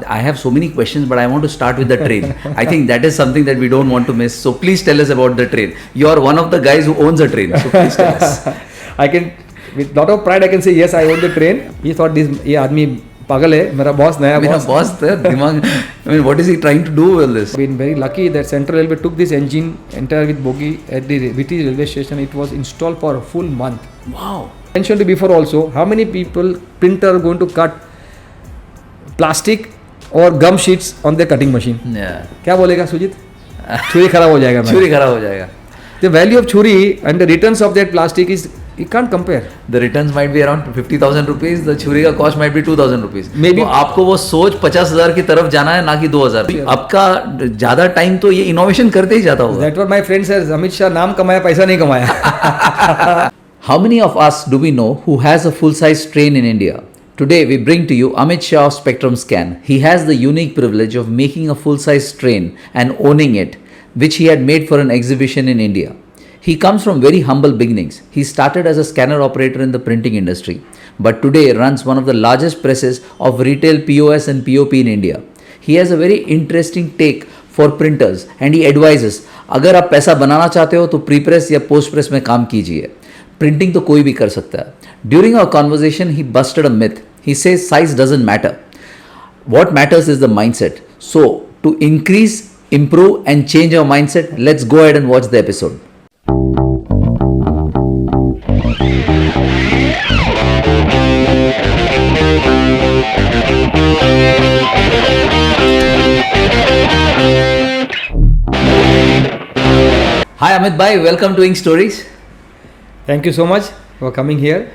I have so many questions, but I want to start with the train. I think that is something that we don't want to miss. So please tell us about the train. You are one of the guys who owns a train. So please tell us. I can, with lot of pride, I can say yes, I own the train. He thought this आदमी पागल है, मेरा boss नया boss. I mean, what is he trying to do with this? Been very lucky that Central Railway took this engine entire with bogie at the VT railway station. It was installed for a full month. Wow. Mentioned before also, how many people printer are going to cut plastic or gum sheets on their cutting machine? Yeah. क्या बोलेगा सुजीत? छुरी खराब हो जाएगा. छुरी खराब हो जाएगा. The value of churi and the returns of that plastic is, you can't compare. The returns might be around 50,000 rupees. The छुरी का cost might be 2,000 rupees. Maybe. तो आपको वो सोच 50,000 की तरफ जाना है, ना कि 2,000. आपका ज़्यादा टाइम तो ये इनोवेशन करते ही जाता होगा. That's what my friend says. Amit Shah नाम कमाया, पैसा नहीं कमाया. How many of us do we know who has a full-size train in India? Today we bring to you Amit Shah of Spectrum Scan. He has the unique privilege of making a full-size train and owning it, which he had made for an exhibition in India. He comes from very humble beginnings. He started as a scanner operator in the printing industry, but today runs one of the largest presses of retail POS and POP in India. He has a very interesting take for printers and he advises, अगर आप पैसा बनाना चाहते हो तो pre-press या post-press में काम कीजिए. Printing तो कोई भी कर सकता है. During our conversation, he busted a myth. He says size doesn't matter. What matters is the mindset. So, to increase, improve and change our mindset, let's go ahead and watch the episode. Hi Amit Bhai, welcome to Ink Stories. Thank you so much for coming here.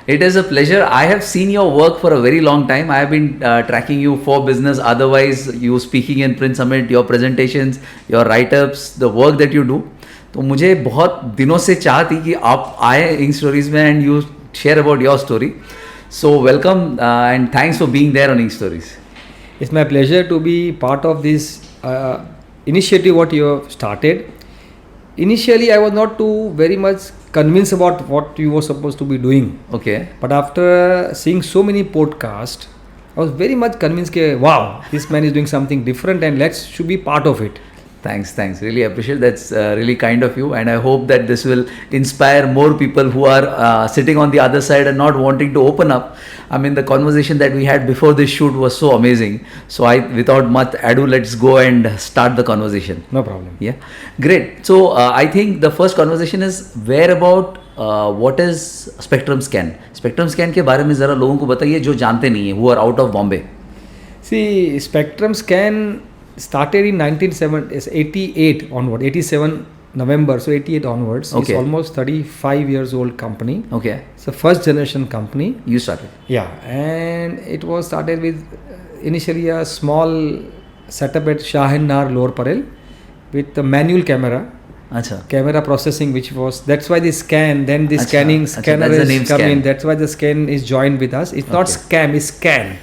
It is a pleasure. I have seen your work for a very long time. I have been tracking you for business. Otherwise, you speaking in Print Summit, your presentations, your write-ups, the work that you do. तो मुझे बहुत दिनों से चाह थी कि आप आए Ink Stories में and you share about your story. So welcome and thanks for being there on Ink Stories. It's my pleasure to be part of this initiative what you have started. Initially, I was not too very much convinced about what you were supposed to be doing. Okay. But after seeing so many podcasts, I was very much convinced that wow, this man is doing something different and should be part of it. Thanks. Really appreciate. That's really kind of you, and I hope that this will inspire more people who are sitting on the other side and not wanting to open up. I mean, the conversation that we had before this shoot was so amazing. So without much ado, let's go and start the conversation. No problem. Yeah, great. So I think the first conversation is what is Spectrum Scan? Spectrum Scan के बारे में जरा लोगों को बताइए जो जानते नहीं हैं, who are out of Bombay. See, Spectrum Scan started in 1988 onward, 87 November, so 88 onwards. Okay. It's almost 35 years old company. Okay. It's a first generation company. You started. Yeah, and it was started with initially a small setup at Shahinar Lower Parel with a manual camera. Achha. Camera processing, that's why the scan, then the Achha. scanner That's the name is coming. scan. That's why the scan is joined with us. It's not Okay. scam, it's scan.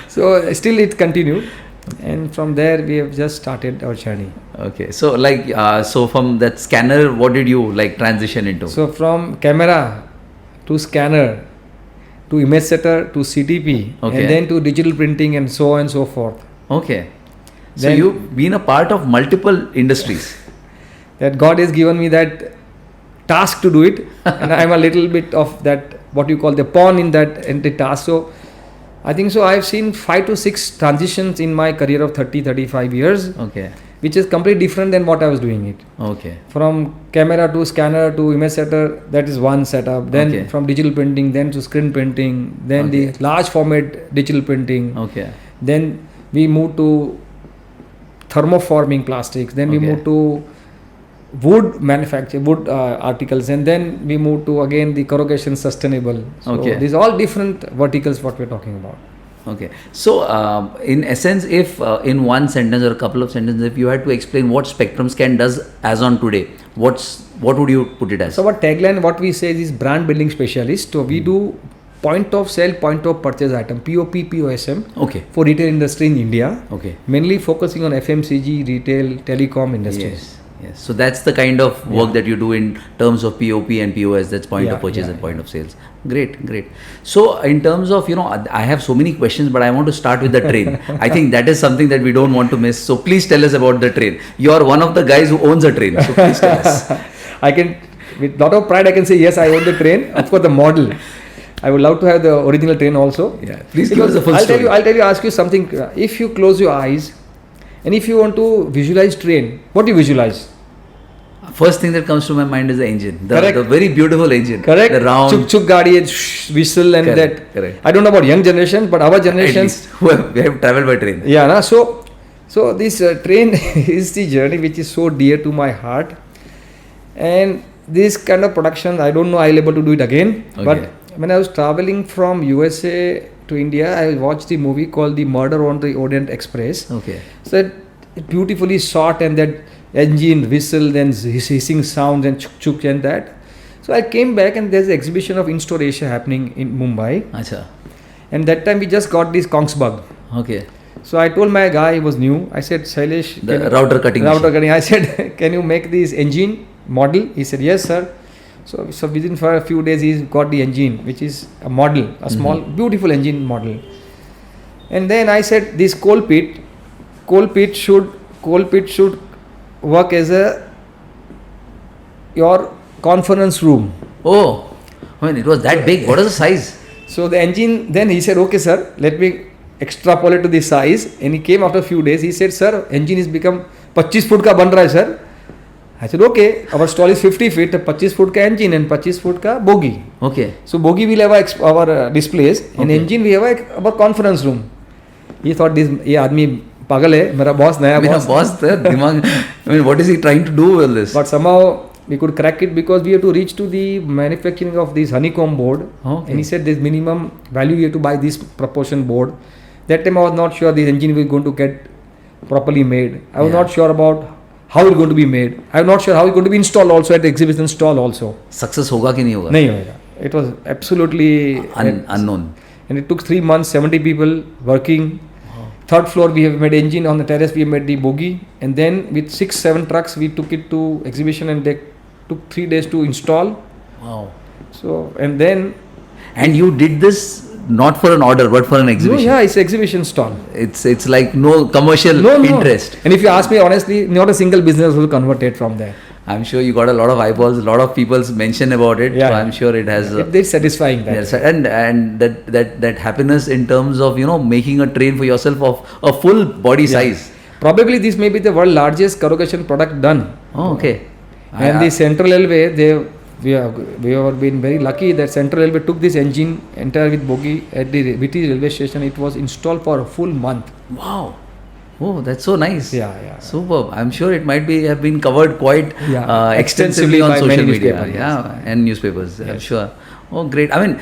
So still it continued. And from there we have just started our journey. Okay, so so from that scanner, what did you transition into? So from camera to scanner to image setter to CTP, Okay. and then to digital printing and so on and so forth. Okay, so Then- you've been a part of multiple industries. That God has given me that task to do it, and I'm a little bit of that what you call the pawn in the task. So I think so I've seen 5 to 6 transitions in my career of 35 years, Okay, which is completely different than what I was doing it. okay, From camera to scanner to image setter, that is one setup. Then Okay. from digital printing, then to screen printing, then Okay. the large format digital printing. okay, Then we moved to thermoforming plastics. Then we Okay. moved to wood manufacture, wood articles, and then we moved to again the corrugation sustainable. So Okay. these all different verticals what we're talking about. okay. So in essence, if in one sentence or a couple of sentences, if you had to explain what Spectrum Scan does as on today, what would you put it as? So our tagline, what we say is brand building specialist. So we do point of sale, point of purchase item, POP, POSM Okay, for retail industry in India, okay. mainly focusing on FMCG, retail, telecom industries. Yes. Yes. So that's the kind of work that you do in terms of POP and POS. That's point of purchase and point of sales. Great, great. So in terms of, I have so many questions, but I want to start with the train. I think that is something that we don't want to miss. So please tell us about the train. You are one of the guys who owns a train. So please tell us. I can, with lot of pride, I can say yes, I own the train. Of course, the model. I would love to have the original train also. Yeah. Please give us the full story. I'll tell you, ask you something. If you close your eyes and if you want to visualize train, what do you visualize? First thing that comes to my mind is the engine. Correct. The very beautiful engine. Correct. The round. Chuk chuk gaadi and whistle and Correct. that. Correct. I don't know about young generation, but our generation. At least we have traveled by train. Yeah. Na? So this train is the journey which is so dear to my heart. And this kind of production, I don't know I'll able to do it again. Okay. But when I was traveling from USA to India, I watched the movie called The Murder on the Orient Express. Okay. So it beautifully shot and that engine whistle, then hissing sounds and chuk chuk and that. So I came back and there's an exhibition of Instore Asia happening in Mumbai. Acha. And that time we just got this Kongsberg. Okay. So I told my guy, he was new. I said, Shailesh, The router cutting. I said, can you make this engine model? He said, yes, sir. So within for a few days, he's got the engine, which is a model, a small, beautiful engine model. And then I said, this coal pit should work as your conference room. Oh, I mean, it was that big. What is the size? So the engine, then he said, okay, sir, let me extrapolate to the size. And he came after a few days. He said, sir, engine has become 25 foot ka ban raha hai, sir. I said, okay, our stall is 50 feet, 25 foot ka engine and 25 foot ka bogie. Okay. So bogie will have our displays and engine we have our conference room. He thought this aadmi pagal hai, mera boss, naya boss. I mean, what is he trying to do with this? But somehow we could crack it because we have to reach to the manufacturing of this honeycomb board. Okay. And he said this minimum value you have to buy this proportion board. That time I was not sure this engine was going to get properly made. I was not sure about how it's going to be made. I was not sure how it's going to be installed also at the exhibition stall also. Success hoga ki nahi hoga? Nahi hoga. It was absolutely unknown. And it took 3 months, 70 people working. Third floor we have made engine, on the terrace we have made the bogie, and then with 6-7 trucks we took it to exhibition and they took 3 days to install. Wow. So and you did this not for an order but for an exhibition. No, yeah, it's exhibition stall. It's like no commercial interest. And if you ask me honestly, not a single business will converted from there. I'm sure you got a lot of eyeballs, a lot of people mention about it. Yeah. So I'm sure it has. It's satisfying. Yes, and that happiness in terms of making a train for yourself of a full body size. Probably this may be the world's largest corrugation product done. Oh, okay. And the Central Railway, we have been very lucky that Central Railway took this engine entire with bogie at the British railway station. It was installed for a full month. Wow. Oh, that's so nice. Yeah. Superb. I'm sure it might have been covered quite extensively on by social many media. newspapers. And newspapers. Yes. I'm sure. Oh, great. I mean,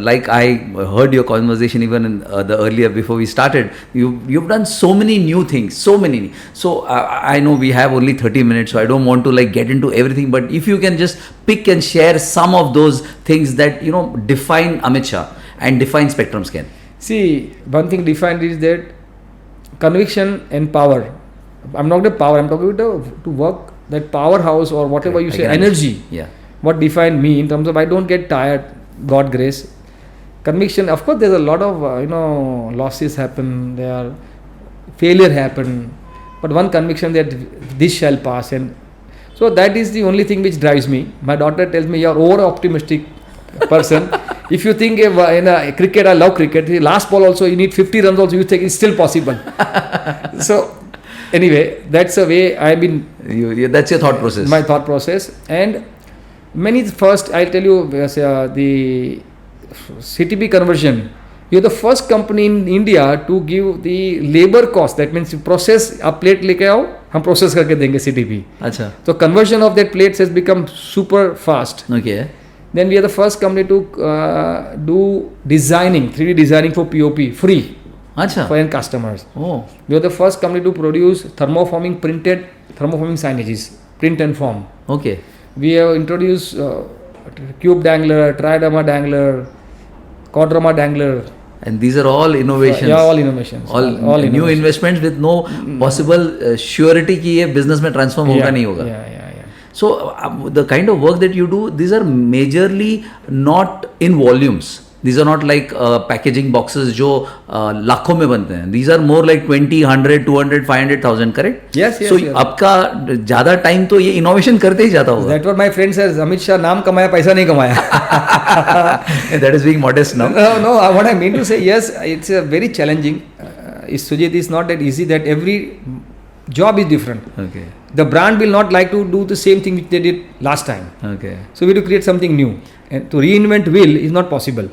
like I heard your conversation even in the earlier before we started. You've done so many new things, so many. So I know we have only 30 minutes, so I don't want to get into everything. But if you can just pick and share some of those things that define Amit Shah and define Spectrum Scan. See, one thing defined is that conviction and power. I'm not the power. I'm talking about to work that powerhouse or whatever you say, energy. Yeah. What defined me in terms of I don't get tired, God grace. Conviction, of course there's a lot of losses happen, there are failure happen, but one conviction that this shall pass, and so that is the only thing which drives me. My daughter tells me you're over optimistic person. If you think in a cricket, I love cricket, the last ball also you need 50 runs also, you think it's still possible. So anyway, that's the way I've been. That's your thought process. My thought process. And first I'll tell you the CTP conversion. You're the first company in India to give the labor cost. That means you process a plate leke aao, hum process karke denge CTP. Acha. So conversion of that plates has become super fast. Okay. Then we are the first company to do designing, 3D designing for POP free. Acha. For end customers. Oh. We are the first company to produce thermoforming signages, print and form. Okay. We have introduced cube dangler, tridrama dangler, quadrama dangler. And these are all innovations. Yeah, all innovations. All new innovations. investments with no possible surety कि ये business में transform होगा नहीं होगा. Yeah. So the kind of work that you do, these are majorly not in volumes. These are not like packaging boxes जो लाखों में बनते हैं. These are more like 20, 100, 200, 500,000, correct? Yes. So आपका ज़्यादा टाइम तो ये innovation करते ही जाता होगा. That's what my friend says. Amit Shah नाम कमाया, पैसा नहीं कमाया. That is being modest now. No. What I mean to say, yes, it's a very challenging. Sujit, it's not that easy. That every job is different. Okay. The brand will not like to do the same thing which they did last time. Okay. So we have to create something new, and to reinvent wheel is not possible.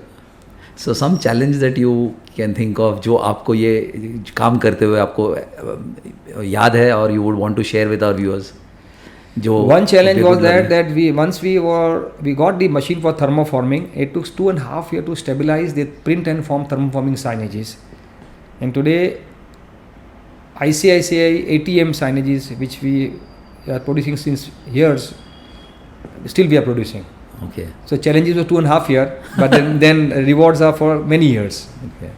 So some challenge that you can think of जो आपको ये काम करते हुए आपको याद है और you would want to share with our viewers. जो one challenge was that we got the machine for thermoforming. It took 2.5 years to stabilize the print and form thermoforming signages, and today ICICI ATM signages which we are producing since years, still we are producing. Okay. So challenges were 2.5 years, but then rewards are for many years. Okay.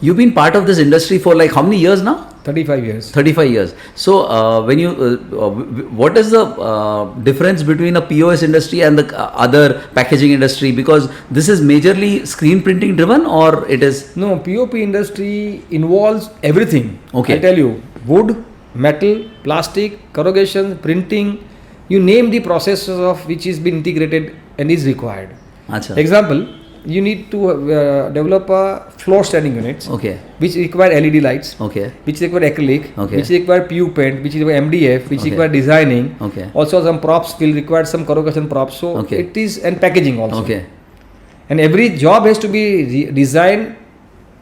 You've been part of this industry for like how many years now? 35 years. 35 years. So when you, what is the difference between a POS industry and the other packaging industry? Because this is majorly screen printing driven, or it is? No, POP industry involves everything. Okay. I tell you, wood, metal, plastic, corrugation, printing, you name the processes of which is been integrated and is required. Achha. Example, you need to develop a floor standing units, Okay. which require LED lights, Okay. which require acrylic, Okay. which require PU paint, which require MDF, which Okay. require designing. Okay. Also some props will require some corrugation props. So Okay. it is, and packaging also. Okay. And every job has to be designed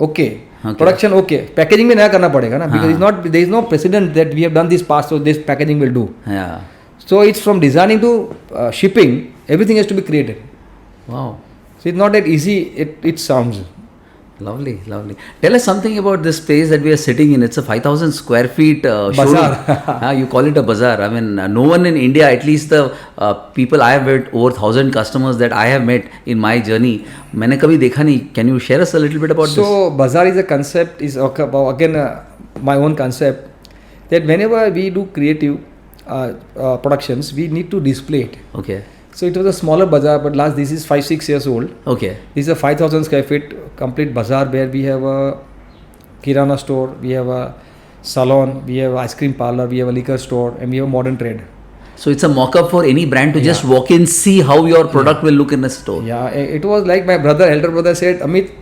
okay. Okay. Production okay. Packaging में नया करना पड़ेगा ना, because हाँ. it's not, there is no precedent that we have done this part, so this packaging will do. Yeah. So it's from designing to shipping, everything has to be created. Wow. So it's not that easy. It sounds. Lovely, lovely. Tell us something about this space that we are sitting in. It's a 5,000 square feet showroom. Bazaar. You call it a bazaar. I mean, no one in India, at least the people I have met, over 1,000 customers that I have met in my journey, मैंने कभी देखा नहीं. Can you share us a little bit about this? So bazaar is a concept, is again my own concept, that whenever we do creative productions, we need to display it. Okay. So it was a smaller bazaar, but this is 5-6 years old. Okay. This is a 5,000 square feet complete bazaar where we have a kirana store, we have a salon, we have an ice cream parlor, we have a liquor store, and we have a modern trade. So it's a mock-up for any brand to just walk in, see how your product will look in a store. Yeah, it was like my elder brother said, Amit,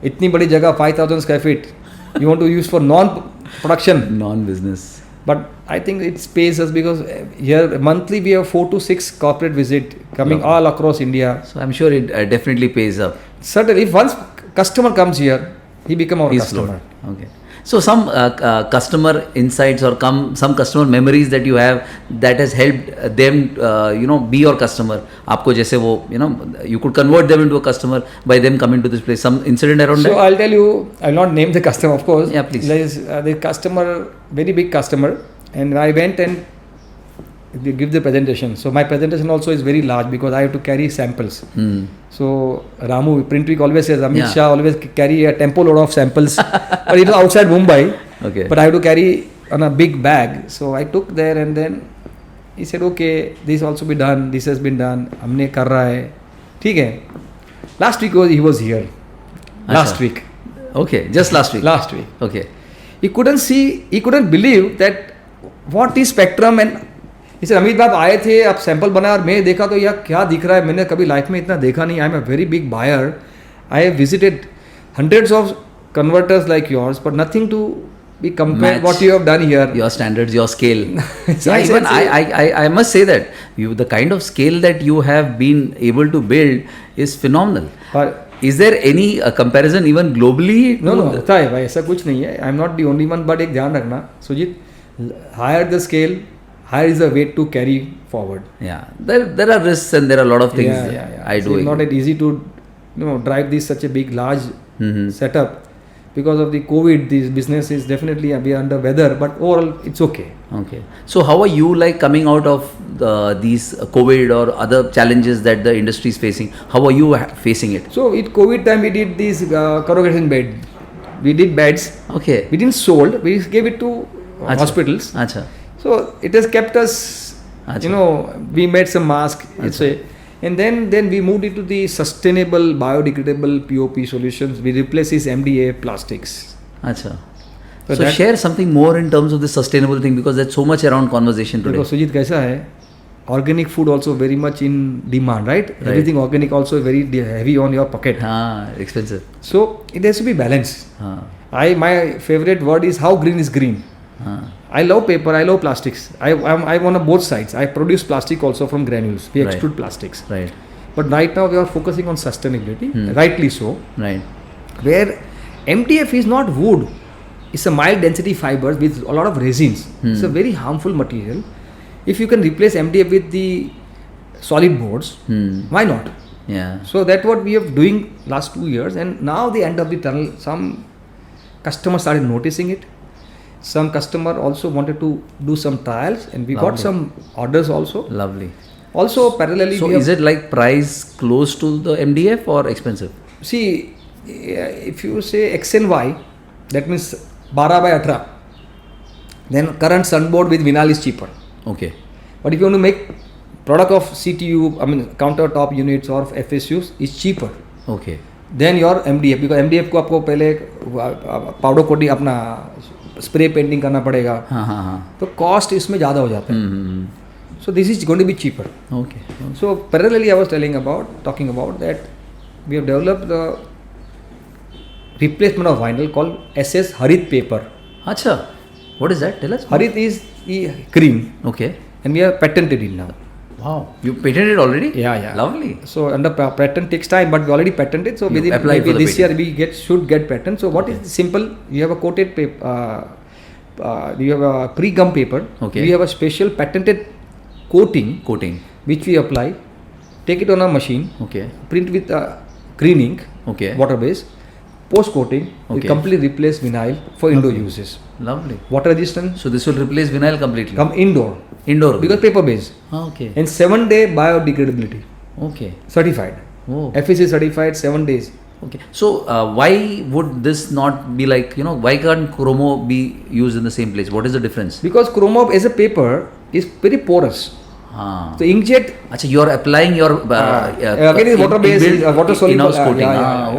itni badi jagah, 5,000 square feet, you want to use for non-production. Non-business. But I think it pays us because here monthly we have 4 to 6 corporate visit coming all across India. So I'm sure it definitely pays up. Certainly, if once customer comes here, he become our customer. Okay. So some customer insights or some customer memories that you have that has helped them, be your customer. आपको जैसे वो, you could convert them into a customer by them coming to this place. Some incident around that? So I'll tell you, I'll not name the customer, of course. Yeah, please. There is the customer, very big customer, and I went and give the presentation. So my presentation also is very large because I have to carry samples. So Ramu, Print Week always says, Amit Shah always carry a tempo load of samples. But it was outside Mumbai. Okay. But I have to carry on a big bag. So I took there, and then he said, okay, this also be done. This has been done. हमने कर रहा है. ठीक है. Last week he was here. Last week. Okay, just last week. Last week. Okay. He couldn't believe that what is spectrum, and he said, Amit बाब आए थे, आप सैंपल बनाया और मैं देखा तो यार क्या दिख रहा है, मैंने कभी लाइफ में इतना देखा नहीं. I am a very big buyer. I have visited hundreds of converters like yours, but nothing to be compared what you have done here. Your standards, your scale. So I must say that the kind of scale that you have been able to build is phenomenal. Is there any comparison even globally? No, होता है भाई, ऐसा कुछ नहीं है. I am not the only one, but एक ध्यान रखना, Sujit, higher the scale, higher is the weight to carry forward. Yeah, there are risks and there are a lot of things. I do. It's not that easy to drive this such a big large setup, because of the COVID, this business is definitely a bit under weather, but overall it's okay. Okay. So how are you like coming out of these COVID or other challenges that the industry is facing? How are you facing it? So with COVID time, we did this corrugation bed. We did beds. Okay. We didn't sold. We gave it to hospitals. Acha. So it has kept us. Acha. You know, we made some mask. And then we moved into the sustainable, biodegradable POP solutions. We replaced these MDA plastics. Acha. So share something more in terms of the sustainable thing, because there's so much around conversation today. Because Sujit, kaisa hai? Organic food also very much in demand, right? Everything organic also very heavy on your pocket. Expensive. So it has to be balanced. My favorite word is how green is green. I love paper, I love plastics. I'm on both sides. I produce plastic also from granules. We extrude plastics. Right. But right now we are focusing on sustainability, rightly so. Right. Where MDF is not wood. It's a mild density fiber with a lot of resins. It's a very harmful material. If you can replace MDF with the solid boards, why not? Yeah. So that's what we are doing last 2 years, and now the end of the tunnel, some customers started noticing it. Some customer also wanted to do some trials, and we got some orders also. Lovely. Also parallelly, so is it like price close to the MDF or expensive? See, if you say X and Y, that means 12 by 18. Then current sunboard with vinyl is cheaper. Okay. But if you want to make product of CTU, I mean countertop units or FSUs, is cheaper. Okay. Then your MDF, because MDF को आपको पहले powder coating अपना spray painting करना पड़ेगा. तो cost इसमें ज़्यादा हो जाता है. So this is going to be cheaper. Okay. So parallelly I was talking about that we have developed the replacement of vinyl called SS Harit paper. Acha. What is that? Tell us. Harit is the green. Okay. And we have patented it now. Wow. You patented it already? Yeah. Lovely. So under patent takes time, but we already patented. So within maybe this year we should get patent. So what is simple? You have a coated paper. You have a pre-gum paper. Okay. We have a special patented coating which we apply. Take it on a machine. Okay. Print with green ink. Okay. Water based. Post coating. We completely replace vinyl for indoor uses. Lovely. Water resistant. So this will replace vinyl completely. Come indoor. Because paper based. Okay. And 7-day biodegradability. Okay. Certified. Oh. FSC certified 7 days. Okay. So why would this not be like, why can't chromo be used in the same place? What is the difference? Because chromo as a paper is very porous. So inkjet. Achha, you are applying your again is water based, water soluble coating.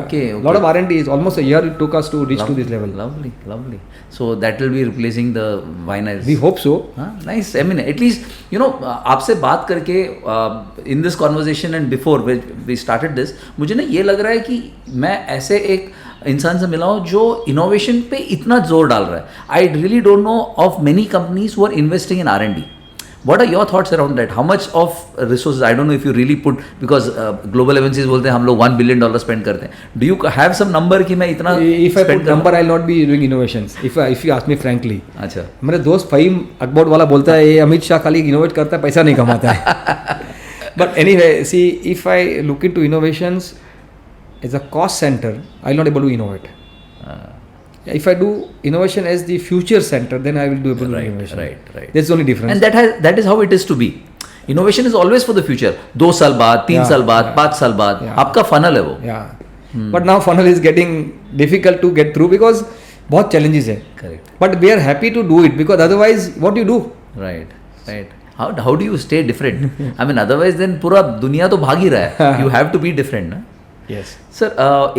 Okay. Lot of R&D is almost a year it took us to reach to this level. Lovely. So that will be replacing the vinyls. We hope so. Nice. I mean, at least आपसे बात करके in this conversation and before we started this, मुझे ना ये लग रहा है कि मैं ऐसे एक इंसान से मिला हूँ जो इनोवेशन पे इतना जोर डाल रहा है. I really don't know of many companies who are investing in R&D. What are your thoughts around that? How much of resources? I don't know if you really put, because global MNCs बोलते हैं हम लोग $1 billion spend करते हैं. Do you have some number कि मैं इतना? If I put number, I'll not be doing innovations. If you ask me frankly. अच्छा. मेरा दोस्त फ़हीम अकबर वाला बोलता है ये अमित शाह खाली इनोवेट करता है पैसा नहीं कमाता है. But anyway, see, if I look into innovations as a cost center, I'll not able to innovate. If I do innovation as the future center, then I will do able to innovation. Right. That's the only difference. And that is how it is to be. Innovation is always for the future. 2 साल बाद, 3 साल बाद, 5 साल बाद, आपका funnel है वो. Yeah. But now funnel is getting difficult to get through because बहुत challenges है. Correct. But we are happy to do it because otherwise, what do you do? Right. How do you stay different? I mean, otherwise then पूरा दुनिया तो भाग ही रहा है. You have to be different, ना? Yes. Sir,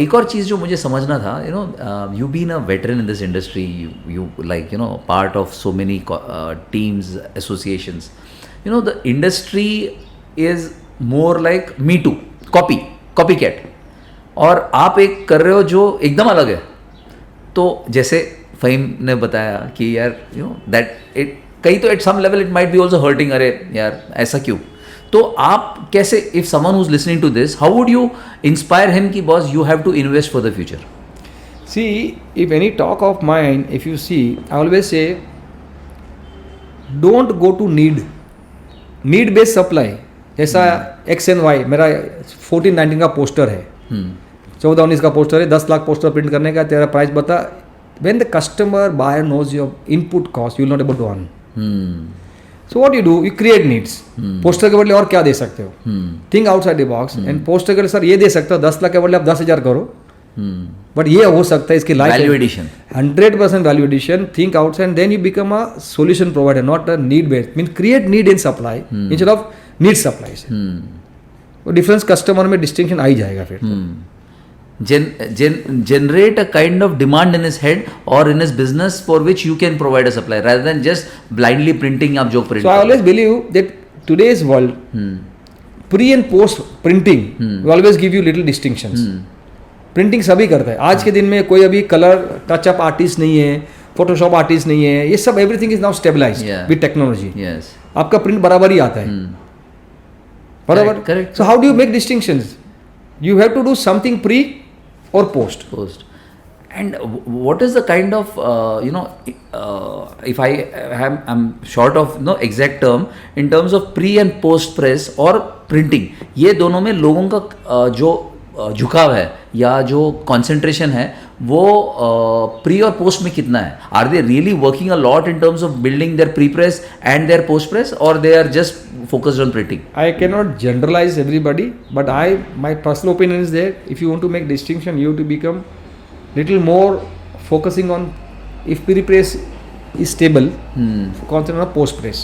एक और चीज़ जो मुझे समझना था, you've been a veteran in this industry, you like, part of so many teams, associations. The industry is more like me too, copycat. और आप एक कर रहे हो जो एकदम अलग है. तो जैसे फ़हीम ने बताया कि यार, that it कहीं तो at some level it might be also hurting, अरे यार ऐसा क्यों? तो आप कैसे, if someone who's listening to this, how would you inspire him कि boss, you have to invest for the future? See, if any talk of mine, if you see, I always say, don't go to need based supply. जैसा X and Y, मेरा 1419 का poster है. 14-19 का poster है, 10 lakh poster print करने का, तेरा price बता. When the customer buyer knows your input cost, you will not able to earn. So what you do, you create needs. Poster के बदले और क्या दे सकते हो? Think outside the box. And poster के लिए सर ये दे सकते हो, 10 लाख के बदले आप 10,000 करो. बट ये हो सकता है इसकी life value addition 100% value addition. Think outside and then you become a solution provider, not a need based. Mean create need in supply instead of need supply. वो डिफरेंस कस्टमर में डिस्टिंक्शन आ ही जाएगा फिर. generate a kind of demand in his head or in his business for which you can provide a supply rather than just blindly printing आप जो print. So I always believe that today's world, pre and post printing will always give you little distinctions. Printing सभी करता है आज के दिन में. कोई अभी कलर टचअप आर्टिस्ट नहीं है, फोटोशॉप आर्टिस्ट नहीं है, ये सब everything is now stabilised with technology. आपका प्रिंट बराबर ही आता है. बराबर. Correct. So how do you make distinctions? You have to do something pre or post. And what is the kind of if I'm short of no exact term in terms of pre and post press or printing, ये दोनों में लोगों का जो झुकाव है या जो कंसंट्रेशन है वो प्री और पोस्ट में कितना है? Are they really working a lot in terms of building their pre press and their post press or they are just focused on printing? I cannot generalize everybody, but my personal opinion is that if you want to make distinction, you have to become little more focusing on if pre-press is stable, concentrate on post press.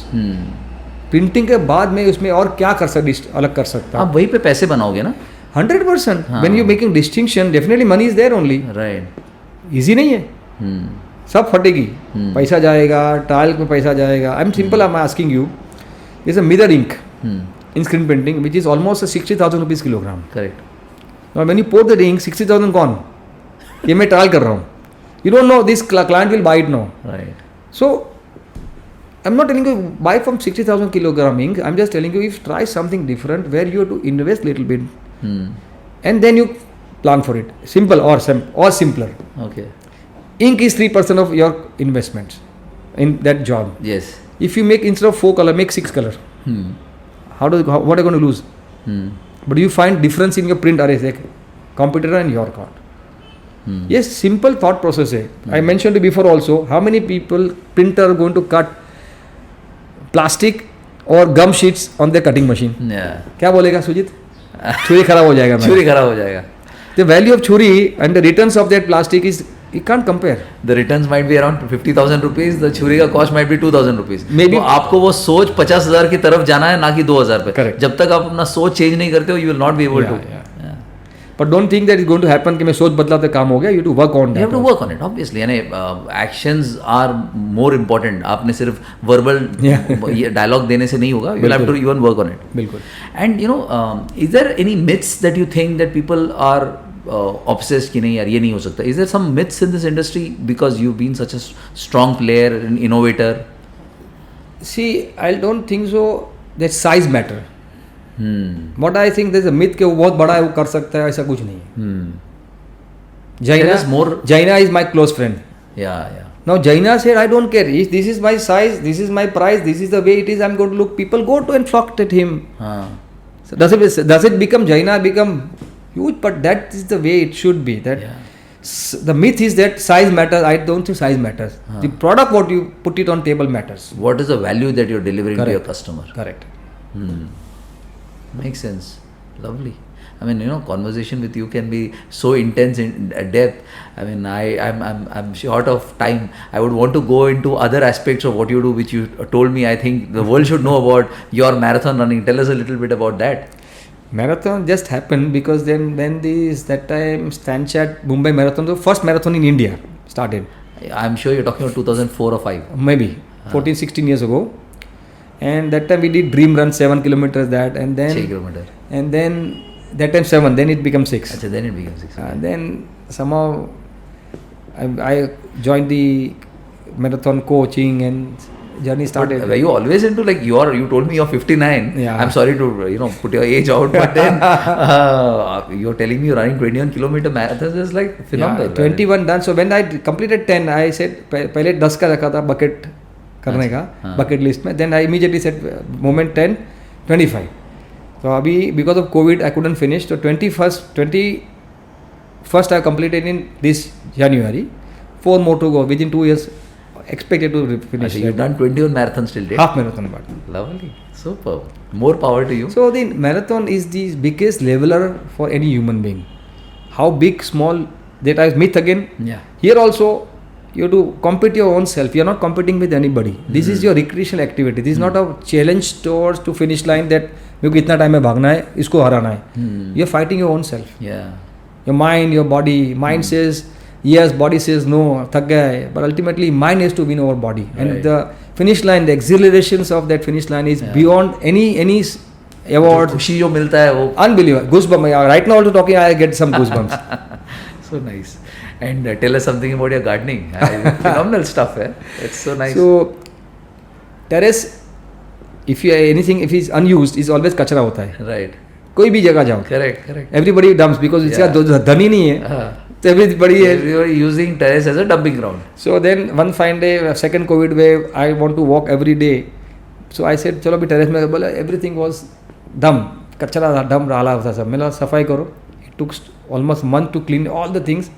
Printing के बाद में उसमें और क्या कर सकते, अलग कर सकता. आप वहीं पे पैसे बनाओगे ना. 100%. When you making distinction, definitely money is there only. Right. Easy नहीं है. सब फटेगी. पैसा जाएगा, टाइल में पैसा जाएगा. I'm simple. I'm asking you. Is a mirror ink in screen printing, which is almost a 60,000 rupees kilogram. Correct. Now when you pour the ink, 60,000 gone. ये मैं ट्रायल कर रहा हूँ. You don't know this client will buy it now. Right. So I'm not telling you buy from 60,000 kilogram ink. I'm just telling you if try something different where you have to invest little bit, and then you plan for it. Simple or simpler. Okay. Ink is 3% of your investments in that job. Yes. If you make instead of 4 color, make 6 color. What are you going to lose? But you find difference in your print array, like competitor and your card. Yes, simple thought process है. I mentioned before also, how many people printer are going to cut plastic or gum sheets on their cutting machine? क्या बोलेगा सुजीत? छुरी खराब हो जाएगा. छुरी खराब हो जाएगा. The value of छुरी and the returns of that plastic is you can't compare. The returns might be around 50,000 rupees. The छुरी का cost might be 2,000 rupees. Maybe. तो आपको वो सोच 50,000 की तरफ जाना है ना कि 2,000 पे. Correct. जब तक आप अपना सोच चेंज नहीं करते हो you will not be able to. But don't think that it's going to happen कि मैं सोच बदलाते काम हो गया. You have to work on that. You have to work on it obviously. यानी actions are more important. आपने सिर्फ verbal dialogue देने से नहीं होगा. You will have to even work on it. बिल्कुल. And is there any myths that you think that people are obsessed कि नहीं यार ये नहीं हो सकता? Is there some myths in this industry because you've been such a strong player and innovator? See, I don't think so that size matter. What I think there's a myth कि वो बहुत बड़ा है वो कर सकता है, ऐसा कुछ नहीं है. Jaina is my close friend. Yeah. Now Jaina said I don't care. This is my size, this is my price, this is the way it is. I'm going to look. People go to and flock at him. So does it become Jaina become huge? But that is the way it should be. That the myth is that size matters. I don't think size matters. The product what you put it on table matters. What is the value that you're delivering to your customer? Correct. Makes sense. Lovely. I mean, conversation with you can be so intense in depth. I mean, I'm short of time. I would want to go into other aspects of what you do, which you told me. I think the world should know about your marathon running. Tell us a little bit about that. Marathon just happened because then that time Stanchart Mumbai Marathon, the first marathon in India started. I'm sure you're talking about 2004 or 5. Maybe 14-16 years ago. And that time we did dream run 7 kilometers that and then 6 kilometers. And then that time 7, then it became 6. Achha, then it became 6. And then somehow I joined the marathon coaching and journey started. But were you always into you told me you're 59. Yeah. I'm sorry to put your age out, but then you're telling me you're running 21 kilometer marathons is like phenomenal. Yeah, 21 done. So when I completed 10, I said पहले 10 का रखा था bucket करने का bucket list में. Then I immediately said moment 10, 25. So अभी because of COVID I couldn't finish. So 21st first I completed in this January, 4 more to go. Within 2 years, expected to finish. So you've done 21 marathons till date. Half marathon. Lovely, superb. More power to you. So the marathon is the biggest leveler for any human being. How big, small, that is myth again. Yeah. Here also, you have to compete your own self. You are not competing with anybody. This is your recreational activity. This is not a challenge towards to finish line that मेरे को इतना time में भागना है, इसको हराना है. You are fighting your own self. Yeah. Your mind, your body. Mind says yes, body says no, थक गया है. But ultimately, mind has to win over body. And Right. the finish line, the exhilarations of that finish line is beyond any award. खुशी जो मिलता है वो Unbelievable. Goosebumps. Right now also talking, I get some goosebumps. so nice. And tell us something about your gardening. Phenomenal stuff. It's so nice. So terrace, if is unused, is always कचरा होता है. Right. कोई भी जगह जाओ. Correct. Everybody dumps because इसका धन ही नहीं है. So everybody using terrace as a dumping ground. So then one fine day, second COVID wave, I want to walk every day. So I said, चलो भी terrace में बोला, everything was dumb. कचरा dump डाला होता सब. मैंने सफाई करो. It took almost a month to clean all the things.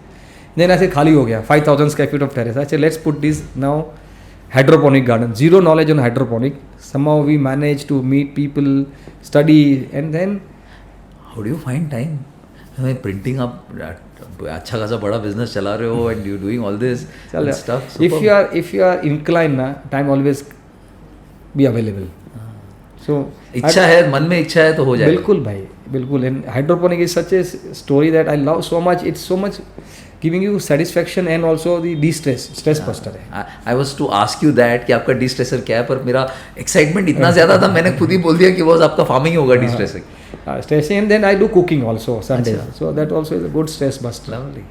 Then I said खाली हो गया. 5,000 square feet of terrace. I said let's put this now hydroponic garden. Zero knowledge on hydroponic. Somehow we managed to meet people, study, and then. How do you find time? Printing up अच्छा खासा बड़ा business चला रहे हो and you doing all this and stuff. If you are inclined ना, time always be available. So इच्छा है, मन में इच्छा है तो हो जाएगा. बिल्कुल भाई, बिल्कुल. And hydroponic is such a story that I love so much. It's so much giving you satisfaction and also the stress buster है. I was to ask you that कि आपका de-stressor क्या है, पर मेरा excitement इतना ज़्यादा था मैंने खुद ही बोल दिया कि वो आपका farming ही होगा de-stressing. Stressing, and then I do cooking also Sundays. So that also is a good stress buster. Lovely.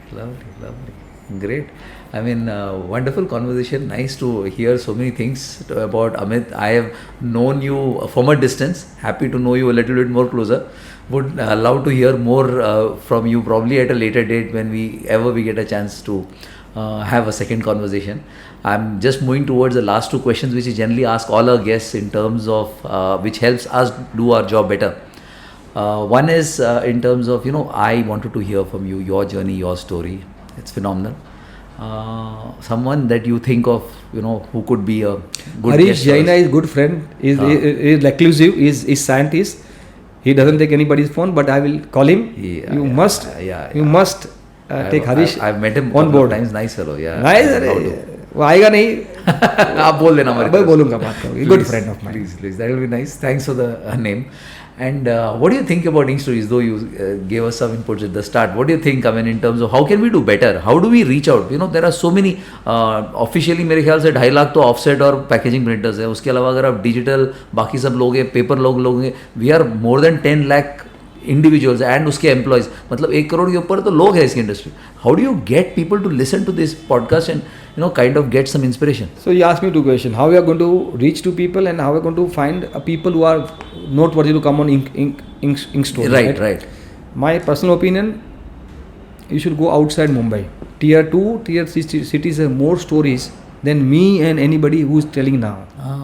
Great. I mean, wonderful conversation. Nice to hear so many things about Amit. I have known you from a distance. Happy to know you a little bit more closer. Would love to hear more from you probably at a later date when we get a chance to have a second conversation. I'm just moving towards the last two questions which we generally ask all our guests in terms of which helps us do our job better. One is in terms of, I wanted to hear from you, your journey, your story. It's phenomenal. Someone that you think of, who could be a good Harish guest Jaina is good friend, is reclusive, is scientist. He doesn't take anybody's phone, but I will call him. You must take Harish. I've met him on board. Times. Nice fellow, yeah. Nice. वो आएगा नहीं. आप बोल देना हमारे मैं बोलूँगा बात करूँगी. Good friend of mine. Please, that will be nice. Thanks for the name. And what do you think about Inkstories? Though you gave us some inputs at the start, what do you think? I mean, in terms of how can we do better? How do we reach out? There are so many. Officially, मेरे ख्याल से 2.5 लाख तो offset और packaging printers है. उसके अलावा अगर आप digital बाकी सब लोग हैं, paper लोग हैं, we are more than 10 lakh individuals and उसके employees. मतलब 1 करोड़ के ऊपर तो लोग हैं इसकी industry. How do you get people to listen to this podcast and kind of get some inspiration? So you asked me two questions: how we are going to reach to people, and how we are going to find people who are noteworthy to come on Inkstore. Right. My personal opinion: you should go outside Mumbai. Tier 2, Tier 3 cities have more stories than me and anybody who is telling now.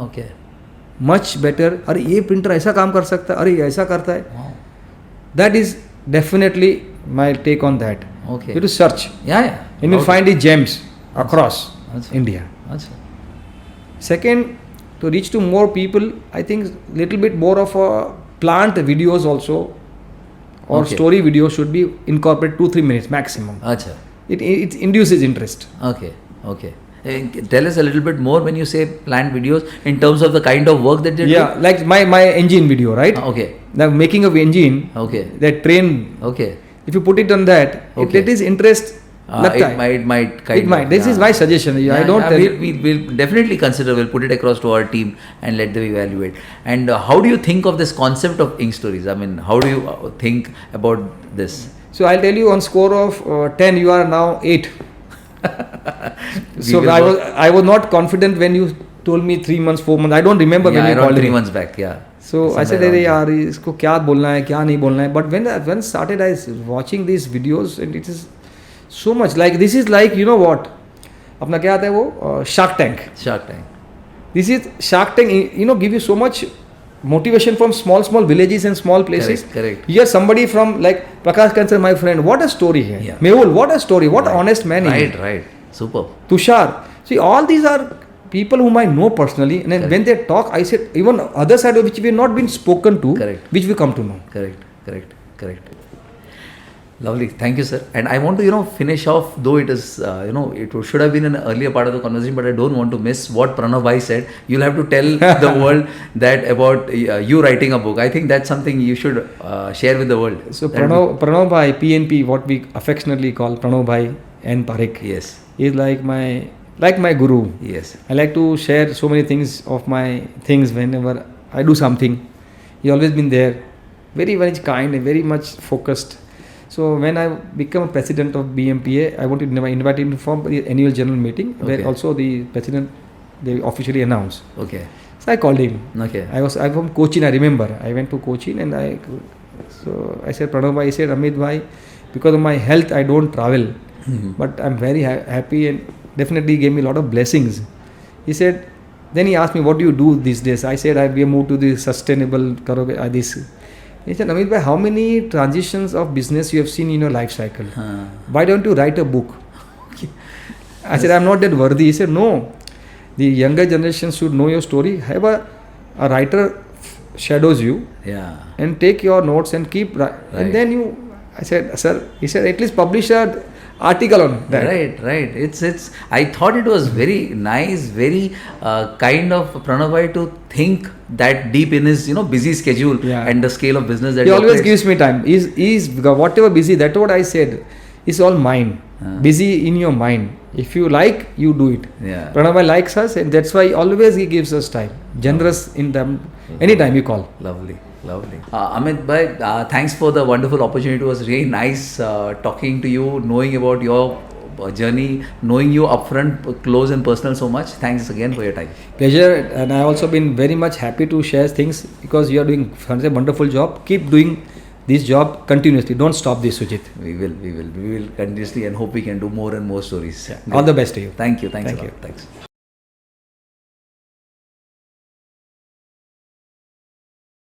Okay. Much better. अरे ये printer ऐसा काम कर सकता है, अरे ऐसा करता है. Wow. That is definitely my take on that. Okay. You have to search. Yeah. And you'll find the gems across India. Second, to reach to more people, I think little bit more of a plant videos also or story videos should be incorporated 2-3 minutes maximum. Achha. It induces interest. Okay. Tell us a little bit more when you say plant videos in terms of the kind of work that they do. Yeah, like my engine video, right? Okay. The making of engine. Okay. That train. Okay. If you put it on that, if it is interest, it might kind of. This is my suggestion. I don't tell you. We'll definitely consider. We'll put it across to our team and let them evaluate. And how do you think of this concept of Inkstories? I mean, how do you think about this? So I'll tell you on score of 10, you are now 8. So I was not confident when you told me 3 months, 4 months. I don't remember when you called me. 3 months back. Yeah. So I said, "अरे यार इसको क्या बोलना है, क्या नहीं बोलना है." But when started I watching these videos, and it is so much like this is like what अपना क्या आता है वो Shark Tank. This is Shark Tank. Give you so much motivation from small villages and small places. Correct. Here somebody from like Prakash Kansar, my friend, what a story here. Yeah. Mehul, what a story. What Right. honest man he is. Right. Super. Tushar. See, all these are people whom I know personally. And then Correct. when they talk, I said, even other side of which we have not been spoken to, Correct. which we come to know. Correct. Lovely. Thank you, sir. And I want to, finish off, though it is, it should have been an earlier part of the conversation, but I don't want to miss what Pranav bhai said. You'll have to tell the world that about you writing a book. I think that's something you should share with the world. So That Pranav bhai, PNP, what we affectionately call Pranav bhai and Parekh, Yes. is like my guru. Yes. I like to share so many things of my things whenever I do something. He always been there, very very kind and very much focused. So when I become a president of BMPA, I want to invite him for the annual general meeting, where Okay. also the president they officially announced. Okay. So I called him. Okay. I'm from Cochin. I remember I went to Cochin and I said, Pranav bhai, I said, Amit bhai, because of my health I don't travel, but I'm very happy and definitely gave me a lot of blessings. He said, then he asked me, what do you do these days? I said, we have moved to the sustainable this. He said, Amit bhai, how many transitions of business you have seen in your life cycle? Why don't you write a book? I said, I'm not that worthy. He said, no, the younger generation should know your story. Have a writer shadows you Yeah. and take your notes and keep and then I said, sir, he said, at least publish an article on that. Right. It's. I thought it was very nice, very kind of Pranav bhai to think that deep in his busy schedule Yeah. and the scale of business that He always operates. gives me time. He's whatever busy, that's what I said. It's all mind. Busy in your mind. If you like, you do it. Yeah. Pranav bhai likes us and that's why always he gives us time. Generous in them. Anytime you call. Lovely. Amit bhai, thanks for the wonderful opportunity. It was really nice talking to you, knowing about your journey, knowing you upfront, close and personal so much. Thanks again for your time. Pleasure, and I also been very much happy to share things because you are doing a wonderful job. Keep doing this job continuously. Don't stop this, Sujit. We will continuously and hope we can do more and more stories. All the best to you. Thank you. Thanks Thank a lot. you. Thanks.